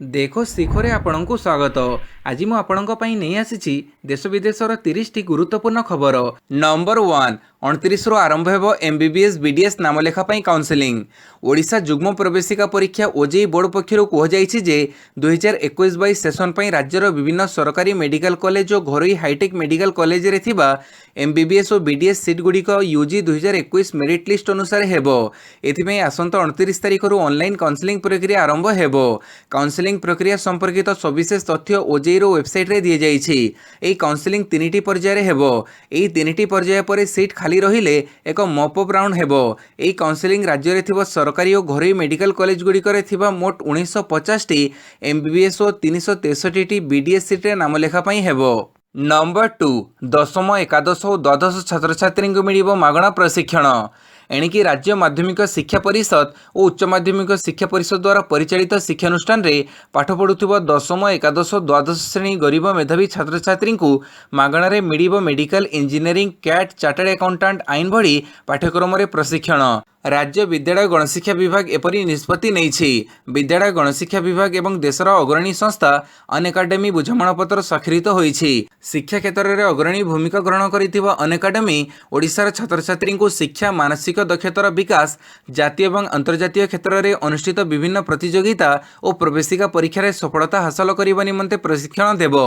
देखो शिखरे आपणଙ୍କୁ स्वागत। आज मु आपणଙ୍କ ପାଇଁ ନେଇ ଆସିଛି देश विदेशर 30 टी गुरुत्वपूर्ण खबर। नंबर 1 29 रु आरंभ हेबो एमबीबीएस बीडीएस नामलेखा ପାଇଁ काउंसलिंग। ओडिशा जुग्म प्रवेशिका परीक्षा ओजेई बोर्ड पक्षरु कह जायछि जे 2021-22 सेशन ପାଇଁ राज्यर विभिन्न सरकारी मेडिकल कॉलेज और घरोई हाईटेक मेडिकल कॉलेज रे थिबा एमबीबीएस और बीडीएस सीट गुड़िक यूजी 2021 मेरिट लिस्ट अनुसार हेबो। एथिପାଇଁ आसंत 29 तारिख रु ऑनलाइन काउंसलिंग प्रक्रिया आरंभ हेबो। काउंसलिंग प्रक्रिया संपर्कित सविशेष तथ्य ओजेई रो वेबसाइट रे दिए जाइछि। एई काउंसलिंग 3टी पर्याय रे हेबो। एई 3टी पर्याय पर सीट खाली रहिले एक मॉपअप राउंड हेबो। एई काउंसलिंग राज्य रे थिबा सरकारी और घरोई मेडिकल कॉलेज गुड़िक रे थिबा मोट 1950 टी एमबीबीएस और 363 टी बीडीएस सीट रे नामलेखा पई हेबो। नंबर 2 दशम एकादश और द्वादश छात्र छात्री को मिलिबो मागणा प्रशिक्षण। एणिकी राज्य माध्यमिक शिक्षा परिषद और उच्च माध्यमिक शिक्षा परिषद द्वारा परिचालित शिक्षानुष्ठान रे पाठ पढ़ुथिबो दशम एकादश द्वादश श्रेणी गरीब मेधावी छात्र छात्री को मागणारे मिलिबो medical engineering CAT chartered accountant आईन भली पाठ्यक्रम रे प्रशिक्षण। राज्य विद्यालय गणशिक्षा विभाग एपरी निष्पत्ति नेइछि। विद्यालय गणशिक्षा विभाग एवं देशर अग्रणी संस्था अनएकाडेमी बुझामणापत्र स्वाक्षरित होइछि। शिक्षा क्षेत्र में अग्रणी भूमिका ग्रहण करिथिबा अनएकाडेमी ओडिशार छात्र छात्री को शिक्षा मानसिक दक्षतार विकास जातीय एवं अंतर्जातीय क्षेत्र में अनुष्ठित विभिन्न प्रतियोगिता और प्रवेशिका परीक्षा रे सफलता हासिल करने निमंते प्रशिक्षण देव।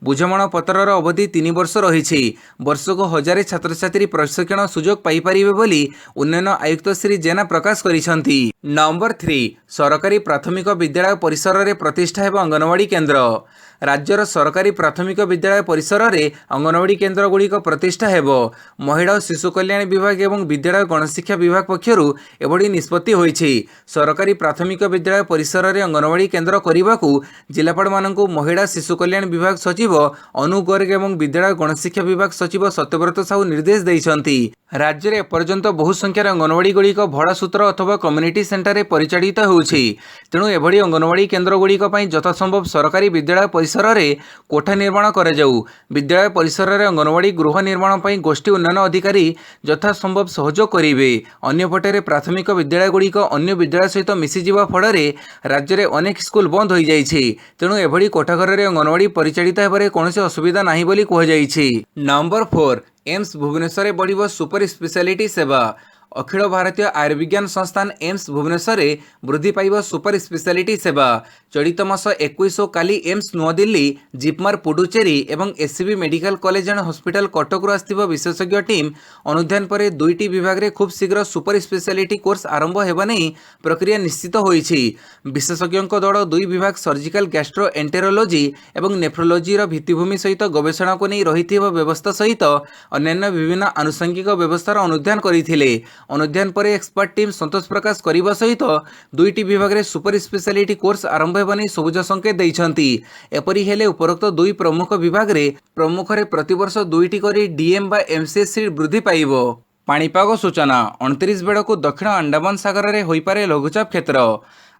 बुझामणापत्रर अवधि 3 वर्ष रही। वर्षको 1000 छात्र छात्री प्रशिक्षण सुजोग पाई परिबे बोली उन्नयन आयुक्त श्री जेना प्रकाश करिसंती। नंबर 3 सरकारी प्राथमिक विद्यालय परिसर रे प्रतिष्ठा हेबो अंगनवाड़ी केन्द्र। राज्यर सरकारी प्राथमिक विद्यालय परिसर रे अंगनवाड़ी केन्द्र गुड़िक प्रतिष्ठा हेबो। महिला और शिशु कल्याण विभाग एवं विद्यालय गणशिक्षा विभाग पक्षरु एभली निष्पत्ति होइछि। सरकारी प्राथमिक विद्यालय परिसर रे अंगनवाड़ी केन्द्र करबाकू जिलापाल मानकू महिला शिशु कल्याण विभाग सचिव अनु गर्ग एवं विद्यालय गणशिक्षा विभाग सचिव सत्यव्रत साहू निर्देश दैछंती। राज्य में एपर्यंत बहु संख्यार अंगनवाड़ी गुड़िक भड़ा सूत्र अथवा कम्युनिटी सेंटर रे परिचालित होउछि। तेणु एभली अंगनवाड़ी केन्द्र गुड़िक पई यथासंभव सरकारी विद्यालय परिसर रे कोठा निर्माण करा जाऊ। विद्यालय परिसर रे अंगनवाड़ी गृह निर्माण पई गोष्ठी उन्नयन अधिकारी यथासंभव सहयोग करिवे। अन्यपटे प्राथमिक विद्यालय गुड़िक अन्य विद्यालय सहित मिसी जिबा फଳରେ राज्य में अनेक स्कूल बंद हो जाइछि। तेणु एभली कोठाघर रे अंगनवाड़ी परिचालित हेबारे कोनोसी असुविधा नाही बोली कह जाइछि। नंबर 4 एम्स भुवनेश्वर बढ़िबो सुपर स्पेशलिटी सेवा। अखिल भारतीय आयुर्विज्ञान संस्थान एम्स भुवनेश्वर वृद्धि पाइब सुपर स्पेशलिटी सेवा। चलित मास 21 काली एम्स नुआदिल्ली जिपमार पुडुचेरी एवं SCB medical college and hospital Cuttack आसथिबा विशेषज्ञ टीम अनुध्यान पर 2टी विभाग रे खूब शीघ्र सुपर स्पेशलिटी कोर्स आरंभ हेबा नै प्रक्रिया निश्चित होइछि। विशेषज्ञ दल 2 विभाग सर्जिकल गैस्ट्रो एंटेरोलॉजी एवं नेफ्रोलॉजी रो भित्तिभूमि सहित गवेषणा को नहीं रहिथिबा व्यवस्था सहित अन्य विभिन्न आनुषंगिक व्यवस्थार अनुध्यान करथिले। अनुध्यान पर एक्सपर्ट टीम संतोष प्रकाश करने सहित 2टी विभाग रे सुपर स्पेशलिटी कोर्स आरंभ हेबा नै सबुज संकेत दैछंती। एपरि हेले उपरोक्त 2 प्रमुख विभाग रे प्रमुख रे प्रतिवर्ष 2टी करी डीएम बा एमसीएस सीट वृद्धि पाइबो। पाणीपाग सूचना 29 बेड़क दक्षिण अंडमान सागर रे होइपारे लघुचाप क्षेत्र।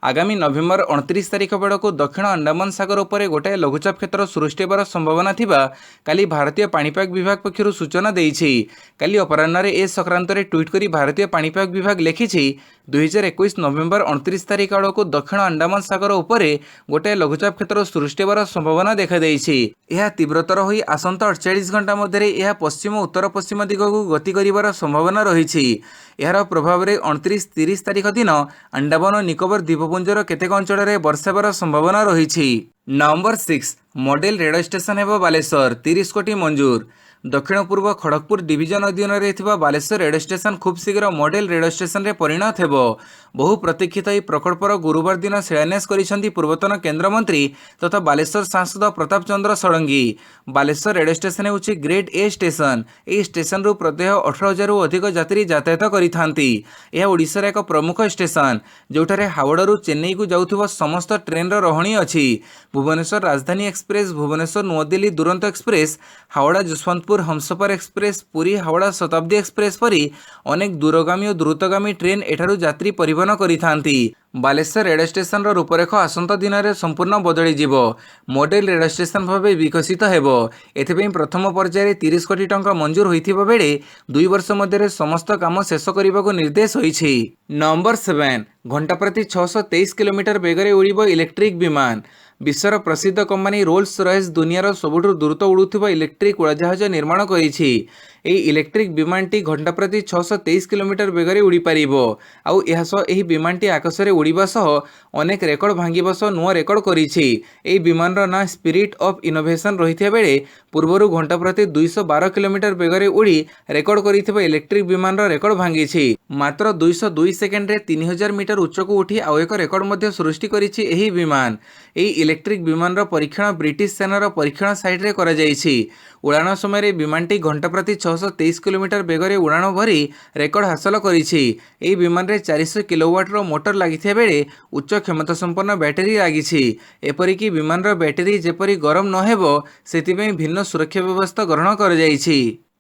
आगामी नवेम्बर 29 तारिख बेड़क दक्षिण अंडमान सागर उपरे गोटाए लघुचाप क्षेत्र सृष्टि होबार संभावना थिबा काली भारतीय पाणीपाग विभाग पक्षरु सूचना देइछि। काली अपराह्न ए संक्रांत रे ट्वीट करी भारतीय पाणीपाग विभाग लिखिछि 2021 नवेम्बर 29 तारिख बेड़क दक्षिण अंडमान सागर उपरे गोटाए लघुचाप क्षेत्र सृष्टि होबार संभावना देखा देइछि। यह तीव्रतर होई आसंता 48 घंटा मध्य यह पश्चिम उत्तर पश्चिम दिगकू गति करिवार संभावना रहिछि। यार प्रभाव में 29-30 तारिख दिन अंडमान और निकोबर द्वीपपुंजर केतेक अंचल में वर्षा हेबार संभावना रही। नंबर 6 मॉडल रेडियो स्टेशन हेबो बालेश्वर 30 कोटी मंजूर। दक्षिण पूर्व खड़गपुर डिविजन अधीन में बालेश्वर रेडियो स्टेशन खूब शीघ्र मॉडल रेडियो स्टेशन रे परिणत हेबो। बहु प्रतीक्षित यह प्रकल्पर गुरुवार दिन शिलान्यास करिसेंती पूर्वतन केन्द्रमंत्री तथा बालेश्वर सांसद प्रताप चंद्र षडंगी। बालेश्वर रेडियो स्टेशन होउछि ग्रेड ए स्टेशन। यह स्टेशन रु प्रत्यह 18,000 रु अधिक यात्री यातायात करिथांती। यह ओडिशार एक प्रमुख स्टेशन जोठारे हावड़ारू चेन्नई को जाउथिबा समस्त ट्रेन रहणी अछि। भुवनेश्वर राजधानी एक्सप्रेस, भुवनेश्वर नुआदिल्ली Duronto express, Howrah Jaswantpur Humsafar express, Puri Howrah Shatabdi express परी अनेक दूरगामी और द्रुतगामी ट्रेन एठारू यात्री परिवहन करिथांती। बालेश्वर रेडियो स्टेशन रूपरेख आसंता दिन में संपूर्ण बदली जीवो। मॉडल रेडियो स्टेशन भाव विकसित हेबो। एथिपई प्रथम पर्यायर 30 कोटी टंका मंजूर होइथिबा बेले 2 वर्ष मध्य समस्त काम शेष करने को निर्देश होइछि। नंबर 7 घंटा प्रति 623 किलोमीटर बेगरे उड़िब इलेक्ट्रिक विमान। विश्वर प्रसिद्ध कंपनी रोल्स रॉयस दुनियार सबुठु द्रुत उड़ुथिबा इलेक्ट्रिक उड़ाजाहाज निर्माण करिछि। एही इलेक्ट्रिक विमानटी घंटा प्रति 623 किलोमीटर बेगरे उड़ी पारिबो। आउ एहा सह एही विमानटी आकाशरे उड़िबा सह अनेक रेकर्ड भांगिबा सह नुआ रेकर्ड करिछि। एही विमानर ना स्पिरिट ऑफ इनोवेशन रहिथिया बेले पूर्वरु घंटा प्रति 212 किलोमीटर बेगरे उड़ी रेकर्ड करिथिबा इलेक्ट्रिक विमानर रेकर्ड भांगिछि। मात्र 202 सेकेंड रे 3000 मीटर उच्चकू उठी आउ एक रेकर्ड मध्ये सृष्टि करिछि एही विमान। एही इलेक्ट्रिक विमानर परीक्षण ब्रिटिश सेनार परीक्षण साइट रे करा जाइछि। उड़ाण समय विमानटी घंटा प्रति 623 किलोमीटर बेगरे उड़ाण भरी रेकर्ड हासिल करिछि। एही विमान रे 400 किलोवाट रो मोटर लागिथिया बेले उच्च क्षमता संपन्न बैटरी लागिछि। एपरिकी विमानर बैटरी जेपरी गरम न हेबो सेतिपई भिन्न सुरक्षा व्यवस्था ग्रहण कर जाइछि।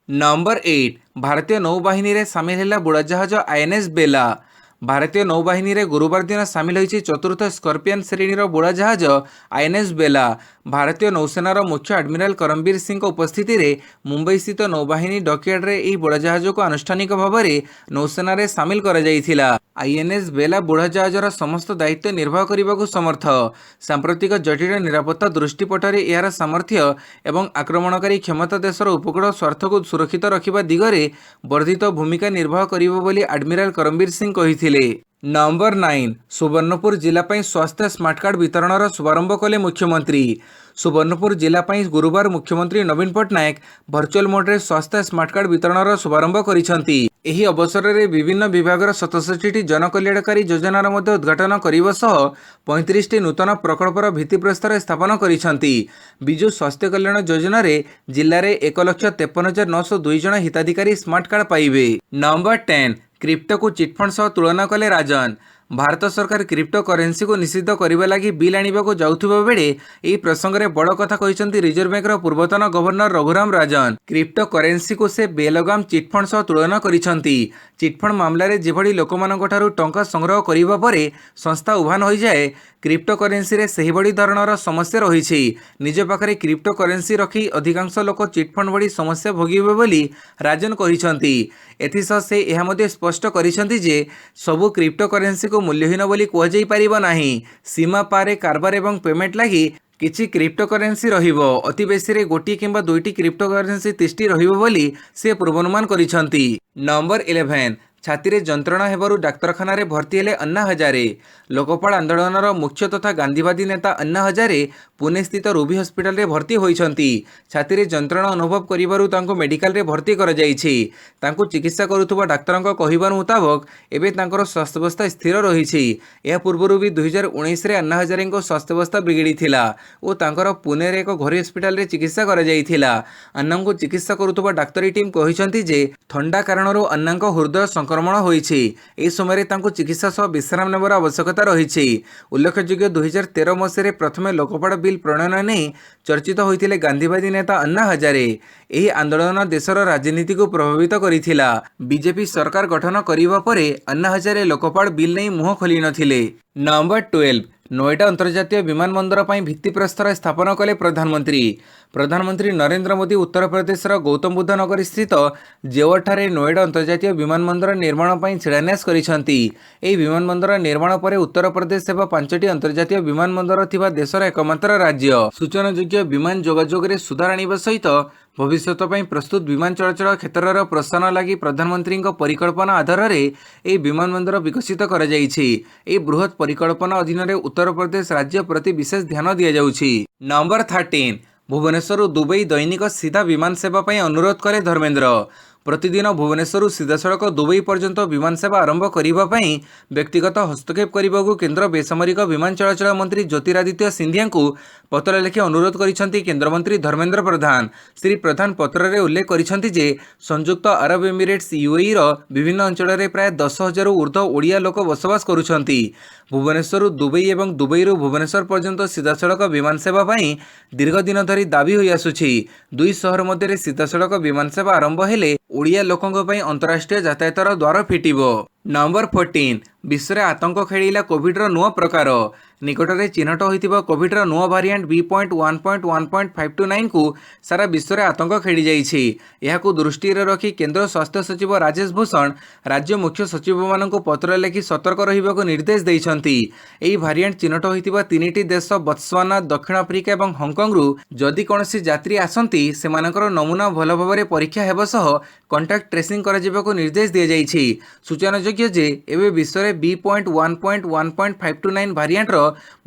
नंबर 8 भारतीय नौबाहिनी रे सामिल हैला बुड़ाजाहाज आईएनएस बेला। भारतीय नौबाहिनी रे गुरुवार दिन सामिल होइछि चतुर्थ स्कॉर्पियन श्रेणीर बुड़ाजाहाज आईएनएस बेला। भारतीय नौसेनार मुख्य एडमिरल करमबीर सिंह उपस्थिति रे मुंबई स्थित नौबाहिनी डॉकयार्ड रे एही बुड़ाजाहाज को आनुष्ठानिक भाव में नौसेना रे सामिल करा जाइथिला। आईएनएस बेला बुड़ाजाहाजर समस्त दायित्व निर्वाह करने समर्थ। सांप्रतिक जटिल निरापत्ता दृष्टिपटरे यार सामर्थ्य एवं आक्रमणकारी क्षमता देशर उपकूल स्वार्थ को सुरक्षित रखिबा दिगरे वर्धित भूमिका निर्वाह करिबो बोली एडमिरल करमबीर सिंह कहिथिले। नंबर 9 सुवर्णपुर जिला पई स्वास्थ्य स्मार्ट कार्ड वितरणर शुभारंभ कले मुख्यमंत्री। सुवर्णपुर जिला पई गुरुवार मुख्यमंत्री नवीन पट्टनायक वर्चुअल मोड रे स्वास्थ्य स्मार्ट कार्ड वितरणर शुभारंभ करिसंती। एही अवसर रे विभिन्न विभागर 67 जनकल्याणकारी योजनार मध्ये उद्घाटन करिबा सह 35 नूतन प्रकल्पर भित्तिप्रस्तर स्थापन करिसंती। बिजु स्वास्थ्य कल्याण योजना रे जिल्ला रे 1,53,902 जन हिताधिकारी स्मार्ट कार्ड पाइबे। नंबर 10 क्रिप्टो को चिटफंड सह तुलना कले राजन। भारत सरकार क्रिप्टो करेन्सी को निषिद्ध करने लगी बिल आनिबाको जाउथुबा बेले एही प्रसंग रे बड़ कथा कहिसंती रिजर्व बैंक पूर्वतन governor Raghuram Rajan. Crypto currency को से बेलगाम चिटफंड सह तुलना करिसंती। चिटफंड मामला रे जेभଳି लोकमानक ठारू टंका संग्रह करिबा परे संस्था उभान होई जाए क्रिप्टो करेन्सी रे सेही बड़ी धरणर समस्या रहिछि। निज पाखरे क्रिप्टो करेन्सी रखी अधिकांश लोक चिटफंड बड़ी समस्या भोगिबे बोली राजन कहिसंती। एथिसह से एहा मध्ये स्पष्ट करिसंती जे सबु क्रिप्टो करेन्सी को मूल्यहीन बोली कह जाई परिबो नाही। सीमा पारे कारबार एवं पेमेंट लागि किछि क्रिप्टो करेन्सी रहिबो। अति बेसी रे गोटी किंबा दुईटी क्रिप्टो करेन्सी तिष्टि रहिबो बोली से पूर्वानुमान करिसंती। नंबर 11 छाती रे जंत्रणा हेबारु डाक्तरखाना रे भर्ती हेले अन्ना हजारे। लोकपाल आंदोलनर मुख्य तथा गांधीवादी नेता अन्ना हजारे पुणे स्थित रूबी हॉस्पिटल रे भर्ती होइछंती। छाती रे जंत्रणा अनुभव करिबारु तांको मेडिकल रे भर्ती कर जाइछि। तांको चिकित्सा करुथुबा डाक्तरंक कहिबार मुताबक एबे तांकर स्वास्थ्यावस्था स्थिर रहिछि। या पूर्वरु भी 2019 रे अन्ना हजारेंको स्वास्थ्यावस्था बिगिड़ी थिला ओ तांकर पुणे रे एक घरोई हॉस्पिटल रे चिकित्सा कर जाइथिला। अन्नांको चिकित्सा करुथुबा डाक्तरी टीम कहिसंती जे ठंडा कारणरो अन्नांको हृदय संक्रमण होइछि। एही समय तांको चिकित्सा सह विश्राम नेबार आवश्यकता रहिछि। उल्लेखयोग्य 2013 मसीह प्रथमे लोकपाल बिल प्रणयन नहीं चर्चित होइथिले गांधीवादी नेता अन्ना हजारे। एही आंदोलन देशर राजनीति को प्रभावित करिथिला। बीजेपी सरकार गठन करिबा परे अन्ना हजारे लोकपाल बिल नहीं मुह खोली नथिले। नंबर 12 नोएडा अंतर्जातीय विमानबंदर पर भित्तिप्रस्तर स्थापन कले प्रधानमंत्री। प्रधानमंत्री नरेंद्र मोदी उत्तर प्रदेशर गौतम बुद्ध नगर स्थित जेवर ठारे नोएडा अंतर्जातीय विमानबंदर निर्माण पर शिलान्यास करिसंती। एही विमानबंदर निर्माण पर उत्तर प्रदेश सेवा 5टी अंतर्जातीय विमानबंदर थिबा देशर एकमात्र राज्य। सूचनायोग्य विमान जोगाजोग रे सुधार आनिबा सहित भविष्यत पई प्रस्तुत विमान चलाचल क्षेत्रर प्रोत्साहन लगी प्रधानमंत्री परिकल्पना आधार रे एही विमानबंदर विकसित करा जाइछि। एही बृहत परिकल्पना अधीन रे उत्तर प्रदेश राज्य प्रति विशेष ध्यान दिया जाउछि। नंबर 13 भुवनेश्वर दुबई दैनिक सीधा विमान सेवा पई अनुरोध कले धर्मेंद्र। प्रतिदिन भुवनेश्वर सीधासड़क दुबई पर्यंत विमान सेवा आरंभ करने व्यक्तिगत हस्तक्षेप करने को केंद्र बेसामरिक विमान चलाचल मंत्री ज्योतिरादित्य सिंधिया को पत्र लिखि अनुरोध करिसेंती केंद्र मंत्री धर्मेंद्र प्रधान। श्री प्रधान पत्र रे उल्लेख करिसेंती जे संयुक्त अरब एमिरेट्स यूएई रो विभिन्न अंचल रे प्राय 10,000 ऊर्ध्व ओडिया लोक बसवास करुछंती। भुवनेश्वर दुबई एवं दुबई भुवनेश्वर पर्यंत सीधासड़क विमान सेवा पई दीर्घ दिन धरी दाबी होई आसुछि। दुई शहर मध्य सीधासड़क विमान सेवा आरंभ हेले ओडिया लोकंक पई अंतरराष्ट्रीय यातायातर द्वार फिटिबो। नंबर 14 विश्व में आतंक खेलिला कोविड नुआ प्रकार। निकटरे चिन्हट होइतिबा कोविडर नुआ भारिएंट B.1.1.529 को सारा विश्व में आतंक खेली जाइछि। एहाकु दृष्टि रखी केंद्र स्वास्थ्य सचिव राजेश भूषण राज्य मुख्य सचिव मानक पत्र लिखि सतर्क रहिबाकु निर्देश दैछन्ति। एही भारिएंट चिन्हट होइतिबा तीनिटी देश बत्सवाना, दक्षिण आफ्रिका और हांगकांग रु जदि कोनोसी यात्री आसंती सेमानकर नमूना भल भाबरे परीक्षा हेबा सह कांटेक्ट ट्रेसिंग करा जिबाकु निर्देश दिया जाइछि। सूचनायोग्य जे एबे विश्व में B.1.1.529 भारिएंट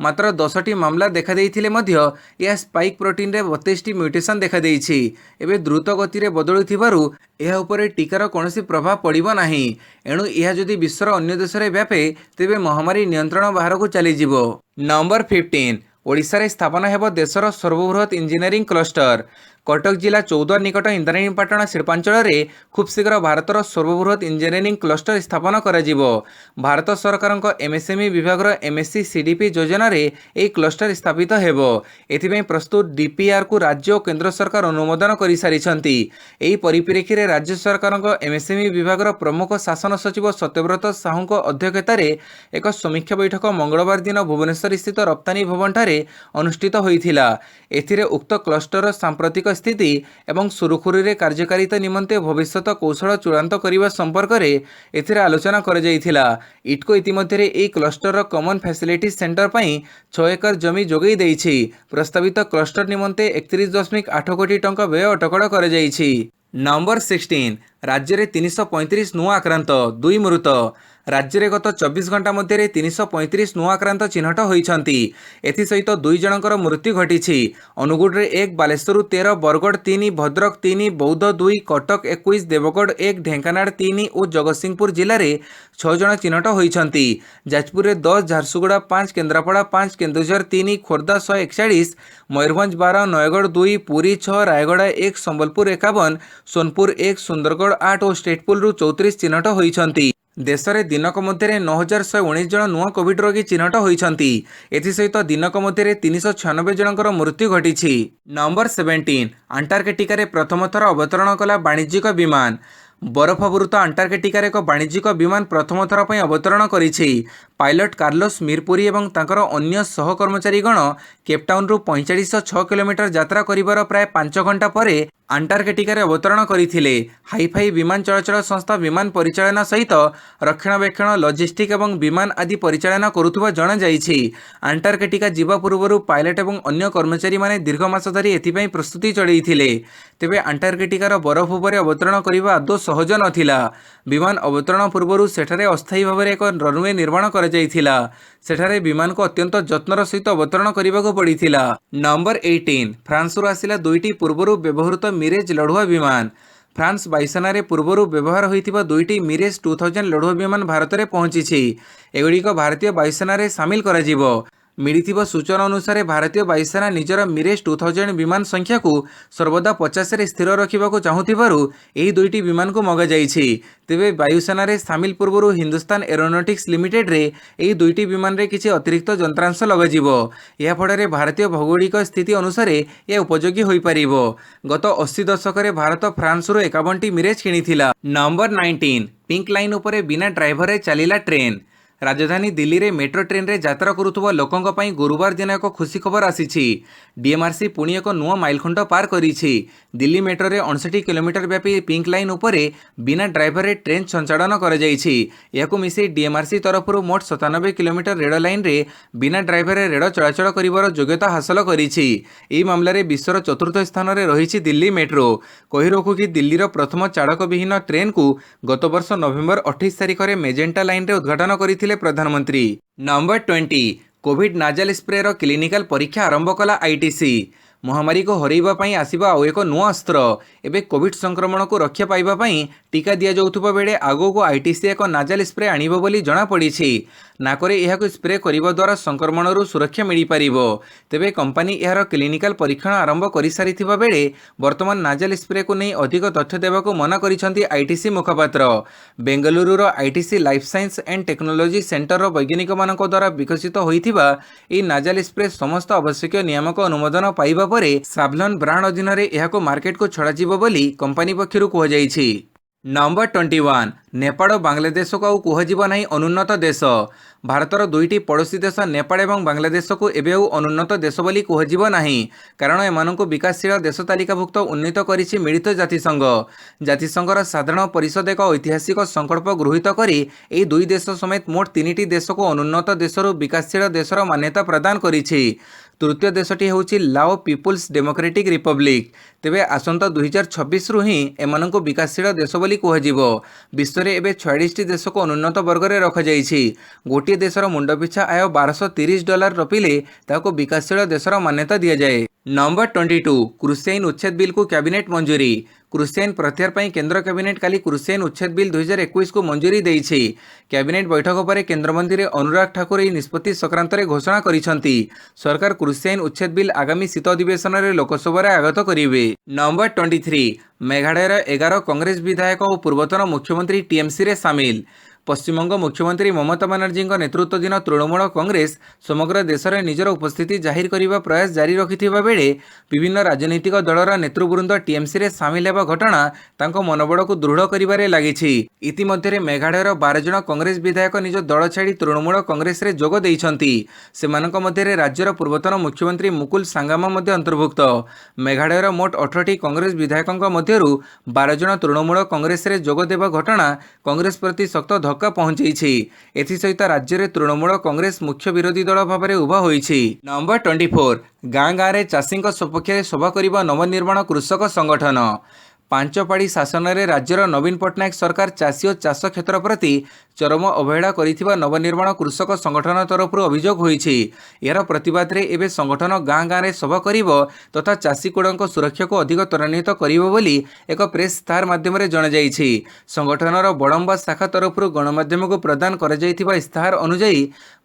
मात्र 10टी मामला देखा देइथिले मध्य यह स्पाइक प्रोटीन रे 32टी म्यूटेशन देखा देइछि। एबे द्रुत गति रे बदलुथिबारु यह उपरे टीकार कोनोसी प्रभाव पड़िबो नाही। एणु यह जदि विश्वर अन्य देश रे व्यापे तेबे महामारी नियंत्रण बाहर को चली जिवो। नंबर 15 ओडिशा रे स्थापना हेबो देशर सर्वबृहत इंजीनियरिंग क्लस्टर। कटक जिला 14 निकट इंद्रायणीपाटना शिल्पांचल रे खूब शीघ्र भारतर सर्वबृहत इंजीनियरिंग क्लस्टर स्थापन करा जिवो। भारत सरकार एमएसएमई विभाग एमएससी सीडीपी योजना रे एही क्लस्टर स्थापित हेबो। एथिबे प्रस्तुत डीपीआर को राज्य और केंद्र सरकार अनुमोदन करि सारिछन्ति। एही परिप्रेक्षी रे राज्य सरकार एमएसएमई विभाग प्रमुख शासन सचिव सत्यव्रत साहू अध्यक्षतार एक समीक्षा बैठक मंगलवार दिन भुवनेश्वर स्थित रप्तानी भवन ठारे अनुष्ठित होइथिला। एथिरे उक्त क्लस्टर सांप्रतिक स्थिति एवं सुरुखुरुरे कार्यकारिता निमंते भविष्यत कौशल चूड़ांत करने संपर्क में एथिरे आलोचना कर जाइथिला। इटको इतिमध्य ए क्लस्टर कॉमन फैसिलिटी सेंटर पर 6 एकर जमी जोगई देइछि। प्रस्तावित क्लस्टर निमंते 31.8 कोटी टंका व्यय अटकड़ कर जाइछि। नंबर 16 राज्य में 335 नुआ आक्रांत 2 मृत। राज्य में गत 24 घंटा मध्य 335 नुआ आक्रांत चिन्हट होइछन्ति। एथिसहित 2 जनकर मृत्यु घटिछि। अनुगुड़ रे 1, बालेश्वर 13, बरगढ़ 3, भद्रक 3, बौद्ध 2, कटक 21, देवगढ़ 1, ढेंकानाल 3 और जगतसिंहपुर जिले में 6 जन चिन्हट होइछन्ति। जाजपुर में 10, झारसुगुड़ा 5, केन्द्रापड़ा 5, केन्दुझर 3, खोर्धा 141, मयूरभंज 12, नयगढ़ 2, पुरी 6, रायगड़ा 1, संबलपुर 51, सोनपुर 1, सुंदरगढ़ 8 और स्टेटपुल 34 चिन्हट होइछन्ति। देश में दिनक मध्य 9119 जन नुआ कोविड रोगी चिन्हट होइछन्ति। एथिसहित दिनक मध्य 396 जनकर मृत्यु घटिछि। नंबर 17 अंटार्कटिका रे प्रथम थर अवतरण कला वाणिज्यिक विमान। बरफावृत अंटार्कटिकार एक वाणिज्यिक विमान प्रथम थर पर अवतरण करिछि। पायलट कार्लोस मिरपुरी और तांकर अन्य सहकर्मचारीगण केपटाउन रु 4506 किलोमीटर यात्रा करिबार प्राय 5 घंटा परे अंटार्कटिकार अवतरण करथिले। हाईफाई विमान चलाचल संस्था विमान परिचालना सहित रक्षणाबेक्षण, लॉजिस्टिक और विमान आदि परिचालना करुथुवा जणा जाइछि। अंटार्कटिका जीवा पूर्व पायलट और अन्य कर्मचारी माने दीर्घ मास धरी एथिपई प्रस्तुति चढ़ाइथिले। तेबे अंटार्कटिकार बरफ उपरे अवतरण करबा आदौ सहज नथिला। विमान अवतरण पूर्व सेठारे अस्थायी भाव एक रनवे निर्माण कर जाइथिला। सेठारे विमान को अत्यंत जत्नर सहित अवतरण करने पड़िथिला। नंबर 18 फ्रांस रु आसिला 2टी पूर्वरु व्यवहृत मिरेज लढ़ुआ विमान। फ्रांस वायुसेना पूर्व व्यवहार होइतिबा 2टी मिरेज 2000 लढ़ुआ विमान भारत में पहुंची। एगुड़िक भारतीय वायुसेना सामिल करा जिवो। मिलिथिबा सूचना अनुसार भारतीय वायुसेना निजर मिरेज 2000 विमान संख्या को सर्वदा 50 रे स्थिर रखा चाहूथिबारु एही 2टी विमान को मगा जाइछि। तेबे वायुसेना सामिल पूर्व हिंदुस्तान एरोनॉटिक्स लिमिटेड रे एही 2टी विमान रे किछि अतिरिक्त यंत्रांश लगाजिवो। या फଳରେ भारतीय भौगोलिक स्थिति अनुसार यह उपयोगी होई परिबो। गत 80 दशक रे भारत फ्रांस रु 51टी मिरेज किनिथिला। नंबर 19 पिंक लाइन उपरे बिना ड्राइवर रे चलीला ट्रेन। राजधानी दिल्ली रे मेट्रो ट्रेन रे यात्रा करुथुवा लोकंक पई गुरुवार दिन एक खुशी खबर आसीछि। डीएमआरसी पुणी एक नुआ माइलखुंट पार करिछि। दिल्ली मेट्रो रे 59 किलोमीटर व्यापी पिंक लाइन उपरे बिना ड्राइवर रे ट्रेन संचालन कर जाइछि। याकु मिसे डीएमआरसी तरफरु मोट 97 किलोमीटर रेल लाइन रे बिना ड्राइवर रे रेल चलाचल करिवार योग्यता हासिल करिछि। एही मामला रे विश्वर चतुर्थ स्थान रे रहिछि दिल्ली मेट्रो। कहि रखु कि दिल्लीर प्रथम चालक विहीन ट्रेन को गत वर्ष नवेम्बर 28 तारिख रे मेजेंटा लाइन रे उद्घाटन करिथिले प्रधानमंत्री। नंबर 20 कोविड नाजल स्प्रे रो क्लिनिकल परीक्षा आरंभ कला आईटीसी। महामारी को हरैबा पई आसीबा आ एक नुआ अस्त्र। एबे कोविड संक्रमण को रक्षा पाइबा पई टीका दिया जाउथुबा बेले आगो को आईटीसी एक नाजल स्प्रे आनिबो बोली जणा पड़िछि। नाकरे एहाको स्प्रे करिबा द्वारा संक्रमण रु सुरक्षा मिली पारिबो। तेबे कंपनी एहार क्लिनिकल परीक्षण आरंभ करि सारिथिबा बेले वर्तमान नाजल स्प्रे को नै अधिक तथ्य देबाको मना करिसंती आईटीसी मुखपात्र। बेंगलुरु रो ITC life science and technology centre रो वैज्ञानिक मानक द्वारा विकसित होइथिबा ए नाजल स्प्रे समस्त आवश्यक नियामक अनुमोदन पाइबा परे सावलॉन ब्रांड अधीन रे एहाको मार्केट को छड़ा जिवो बोली कंपनी पक्षरु कह जाइछि। नंबर 21 नेपाळ और बांग्लादेश को आउ कुहजिब नहीं अनुन्नत देश। भारतर दुईटी पड़ोशी देश नेपाळ और बांग्लादेश को एबे आउ अनुन्नत देश बोली कुहजिब नहीं, कारण एमानंकु विकासशील देश तालिकाभुक्त उन्नीत करिछि मिलित जातिसंघ। जातिसंघर साधारण परिषद एक ऐतिहासिक संकल्प गृहीत करी एही दुई देश समेत मोट तीनिटी देश को अनुन्नत देशरू विकासशील देशर मान्यता प्रदान करिछि। तृतीय देशटी होछि लाओ पीपुल्स डेमोक्रेटिक रिपब्लिक। तेबे आसंता 2026 रु ही एमानंकु विकासशील देश बोली कुहजिबो। विश्व रे एबे 46 देश को अनुन्नत वर्ग रे रखा जाइछि। गोटिए देशर मुंड पिछा आय $1230 रपिले ताको विकासशील देशर मान्यता दिया जाए। नंबर 22 कृषि आईन उच्छेद बिल को कैबिनेट मंजूरी। कृषि आईन प्रत्याहार पर केंद्र कैबिनेट काली कृषि आईन उच्छेद बिल 2021 को मंजूरी देइछि। कैबिनेट बैठक पर केंद्रमंत्री अनुराग ठाकुर यह निष्पत्ति संक्रांत में घोषणा करिसंती। सरकार कृषि आईन उच्छेद बिल आगामी शीत अधिवेशन में लोकसभा आगत करेंगे। नंबर 23 मेघालयर 11 कांग्रेस विधायक और पूर्वतन मुख्यमंत्री टीएमसी रे सामिल। पश्चिमबंग मुख्यमंत्री ममता बानार्जी नेतृत्वाधीन तृणमूल कांग्रेस समग्र देश में निजर उपस्थिति जाहिर करने प्रयास जारी रखिथिबा बेले विभिन्न राजनीतिक दलर नेतृवृंद टीएमसी रे सामिल हेबा घटना तांको मनोबल को दृढ़ करिबारे लागिछि। इतिमध्य मेघालयर 12 जन कांग्रेस विधायक निज दल छाड़ी तृणमूल कांग्रेस रे जोग दैछंती। सेमानक मध्यरे राज्यर पूर्वतन मुख्यमंत्री मुकुल सांगामा मध्य अंतर्भुक्त। मेघालयर मोट 18टी कांग्रेस विधायकों मध्यरु 12 जन तृणमूल कांग्रेस रे जोग देबा घटना कांग्रेस प्रति सख्त धक्का पहुंची। एसहित राज्य में तृणमूल कांग्रेस मुख्य विरोधी दल भाव में उभा होइछि। नंबर 24 गाँ गाँव में चाषी सपक्ष में सभा करिबा नवनिर्माण कृषक संगठन। 5 पाड़ी शासन में राज्यर नवीन पट्टनायक सरकार चाषी और चाष क्षेत्र प्रति चरम अवहेला करिथिबा नवनिर्माण कृषक संगठन तरफ अभियोग होइछि। यार प्रतिवाद रे एबे संगठन गाँ गाँव में सभा करिबो तथा चाषी कोड़ों सुरक्षा को अधिक त्वरान्वित करिबो बोली एक प्रेस इस्ताहार माध्यम रे जणा जाइछि। संगठनर बड़म्बा शाखा तरफ गणमाध्यम को प्रदान करा जाइथिबा इस्ताहार अनुसार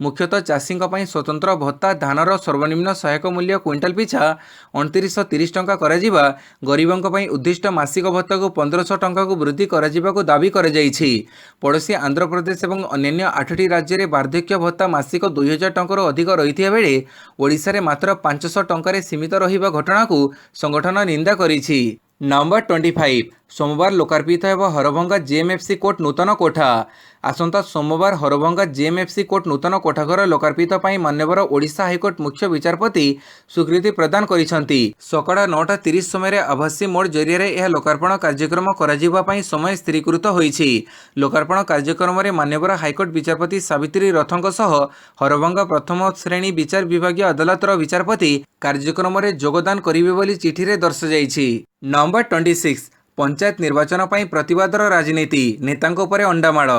मुख्यतः चाषी स्वतंत्र भत्ता धानर सर्वनिम्न सहायक मूल्य क्विंटाल पिछा 2930 टंका कराजिबा, गरीबों पई उद्दिष्ट मासिक भत्ता को 1500 टंका को वृद्धि कराजिबाको दाबी करा जाइछि। पड़ोशी आंध्र प्रदेश और अन्य 8टी राज्य में वार्धक्य भत्ता मासिक 2000 टंकार अधिक रही बेले ओडिशा रे मात्र 500 टंकार सीमित रहिबा घटना को संगठन निंदा करिछि। नंबर 25 सोमवार लोकार्पित हेब हरभंगा जेएमएफसी कोर्ट नूतन कोठा। आसंता सोमवार हरभंगा जेएमएफसी कोर्ट नूतन कोठाघर लोकार्पित पाई मान्यवर ओडिशा हाईकोर्ट मुख्य विचारपति स्वीकृति प्रदान करिसंती। सकाळ 9:30 समय आभासी मोड जरिए यह लोकार्पण कार्यक्रम कराजिबा पाई समय स्थिरीकृत होइछि। लोकार्पण कार्यक्रम में मान्यवर हाईकोर्ट विचारपति सावित्री रथंक सह हरभंगा प्रथम श्रेणी विचार विभागीय अदालतर विचारपति कार्यक्रम में योगदान करिवे बोली चिठी रे दर्शाଯାଇଛି। नंबर 26 पंचायत निर्वाचन पर प्रतिवादर राजनीति नेतांक उपरे अंडामाड़।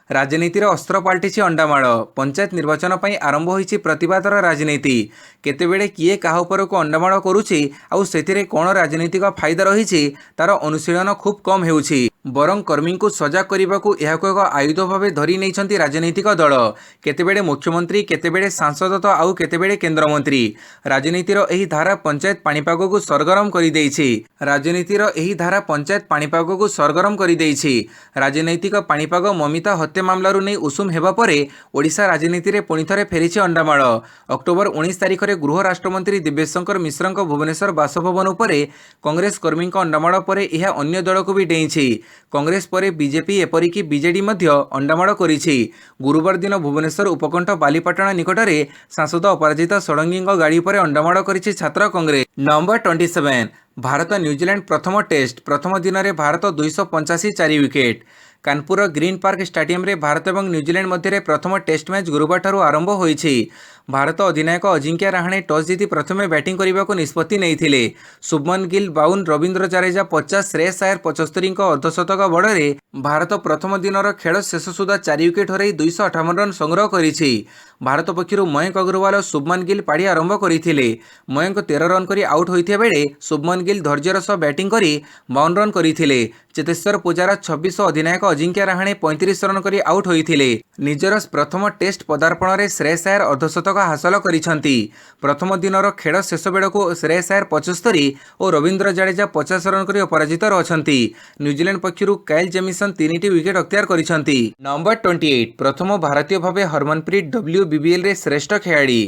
राजनीतिर अस्त्र पलटिछि अंडामाड़। पंचायत निर्वाचन पर आरंभ होइछि प्रतिवादर राजनीति। केतेबेले किए काहा उपरको अंडामाड़ करुछि आउ सेथिरे कोन राजनीतिक फायदा रहिछि तार अनुशीलन खूब कम हेउछि। बरं कर्मी को सजाग करने एक आयुध भाव धरी नहीं राजनीतिक दल। केतेबेले मुख्यमंत्री केतेबेले सांसद तो आउ केतेबेले केन्द्रमंत्री। राजनीतिर एही धारा पंचायत पाणीपाग को सरगरम कर देइछि। राजनीतिर एही धारा पंचायत पाणीपाग को सरगरम कर देइछि। राजनैतिक पाणीपाग ममिता हत्या मामलारू नहीं उषुम हेबा परे ओडिशा राजनीति रे पुणी थरे फेरिछि अंडामाड़। अक्टोबर 19 तारिख रे गृह राष्ट्रमंत्री दिव्यशंकर मिश्रଙ୍କ भुवनेश्वर बासभवन उपरे कांग्रेस कर्मी अंडामाड़ पर यह अन्य दल को भी डेइछि। कांग्रेस पर बीजेपी एपरिकी बीजेडी मध्य अंडामाड़ करिछि। गुरुवार दिन भुवनेश्वर उपकंठ बालीपाटଣା निकटरे सांसद अपराजिता षडंगी गाड़ी पर अंडामाड़ करिछि छात्र कांग्रेस। नंबर 27 भारत न्यूजीलैंड प्रथम टेस्ट। प्रथम दिन में Bharat 285 4 wicket. Kanpur green park stadium रे भारत और न्यूजीलैंड मध्य प्रथम टेस्ट मैच गुरुवार ठारू आरंभ होइछि। भारत अधिनायक अजिंक्य रहाणे टॉस जीति प्रथमे बैटिंग करने को निष्पत्ति नहीं। शुभमन गिल 52, रवींद्र जडेजा 50, श्रेयस अय्यर 75 अर्धशतक बड़े भारत प्रथम दिनर खेल शेष सुधा 4 विकेट हरई 258 रन संग्रह करिछि। भारत पक्षर मयंक अग्रवाल और शुभमन गिल पाड़ी आरंभ करथिले। मयंक 13 रन करी आउट होइथिया बेले शुभमन गिल धैर्यर सह बैटिंग करी 52 रन करथिले। चेतेश्वर पुजारा 26 और अधिनायक अजिंक्य रहाणे 35 रन करी आउट होइथिले। निजर प्रथम टेस्ट पदार्पण में श्रेयस अय्यर अर्धशतक हासिल करिसंती। प्रथम दिनर खेल शेष बेलू श्रेयस अय्यर 75 और रवींद्र जडेजा 50 रन करी अपराजित रहिसंती। न्यूजीलैंड पक्षर काइल जेमिसन 3टी विकेट अख्तियार करिसंती। नंबर 28 प्रथम भारतीय भाव हरमनप्रीत WBBL रे श्रेष्ठ खेलाड़ी।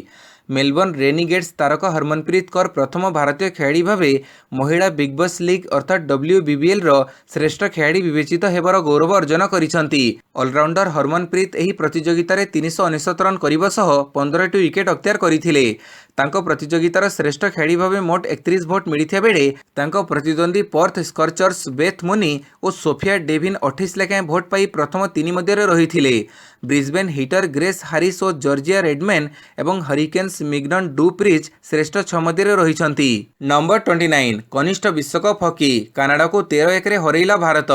मेलबर्न रेनिगेट्स तारका हरमनप्रीत कौर प्रथम भारतीय खेलाड़ी भावे महिला बिग बॉस लीग अर्थात WBBL रो श्रेष्ठ खेलाड़ी विवेचित हेबार गौरव अर्जन करिसंती। ऑलराउंडर हरमनप्रीत एही प्रतियोगिता रे 369 रन करिबा सह 15टी विकेट अख्तियार करिथिले। तांको प्रतियोगितार श्रेष्ठ खेलाड़ी भावे मोट 31 भोट मिलिथिया बेले तांको प्रतिद्वंदी पर्थ स्कॉर्चर्स बेथ मुनी और सोफिया डेविन 28 लेखाएं भोट पाई प्रथम 3 मध्य रहिथिले। ब्रिस्बेन हिटर ग्रेस हारिस और जॉर्जिया रेडमैन एवं हरिकेन्स मिग्नन डू प्रिच श्रेष्ठ 6 मध्य रहिछंती। नंबर 29 कनिष्ठ विश्वकप हॉकी कनाडा को 13-1 रे हरैला भारत।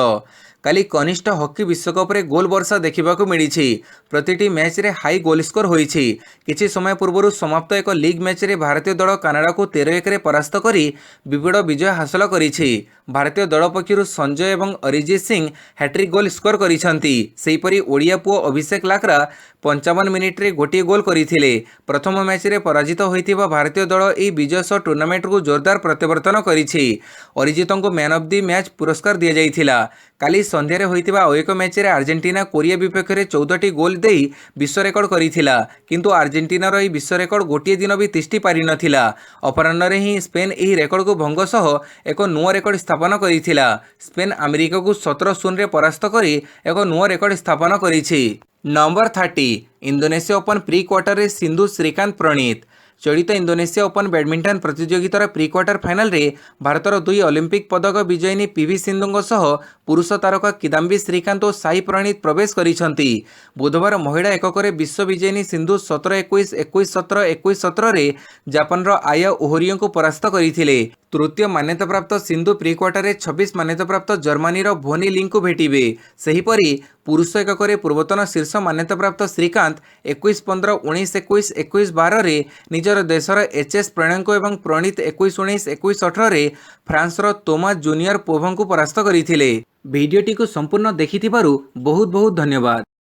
काली कनिष्ठ हॉकी विश्वकप रे गोल वर्षा देखा मिली। प्रतिटी मैच रे हाई गोल स्कोर होईछि। किछि समय पूर्व समाप्त एक लीग मैच रे भारतीय दल कनाडा को 13-1 रे परास्त करी विपुल विजय हासिल करिछि। भारतीय दल पक्षरु संजय एवं Arijit Singh hat trick goal score करिसंती। सेहिपरि ओडिया पुओ अभिषेक लाक्रा 55 मिनिट रे गोटे गोल करिथिले। प्रथम मैच रे पराजित होइथिबा भारतीय दल एही विजय सह टूर्नामेंट को जोरदार प्रत्यावर्तन करिछि। अरिजीत को मैन ऑफ द मैच पुरस्कार दिया जाइथिला। काली संध्यारे होइथिबा एक मैच रे अर्जेंटीना कोरिया विपक्ष रे 14टी गोल देई विश्व रेकर्ड करिथिला। किंतु अर्जेंटीना रो विश्व रेकर्ड गोटे दिन भी तिष्टि पारि नथिला। अपराह्न रे ही स्पेन एही रेकर्ड को भंग सह एक नुआ रेकर्ड स्थापन करिथिला। स्पेन अमेरिका को 17-0 रे परास्त करी एक नुआ रेकर्ड स्थापन करिछि। Number 30 Indonesia open pre quarter रे सिंधु श्रीकांत प्रणीत। चलित इंडोनेशिया ओपन बैडमिंटन प्रतियोगितार प्री क्वार्टर फाइनल रे भारतर 2 ओलंपिक पदक विजयिनी PV सिंधु सह पुरुष तारका किदाम्बी श्रीकांत और साई प्रणीत प्रवेश करिसंती। बुधवार महिला एकक विश्व विजयिनी सिंधु 17-21, 21-17, 21-17 रे जापान आया ओहोरियो को परास्त करथिले। तृतीय मान्यता प्राप्त सिंधु प्री क्वार्टर रे 26 मान्यता प्राप्त जर्मनी भोनी लिंग को भेटिबे। सेहीपरि पुरुष एकक पूर्वतन शीर्ष मान्यता प्राप्त श्रीकांत 21-15, 19-21, 21-12 रे निजर देशर HS प्रणय एवं प्रणीत 21-19, 21-18 रे फ्रांसर तोमास जूनियर पोभं को परास्त करथिले। भिडियोटी को संपूर्ण देखिथिबारु बहुत बहुत धन्यवाद।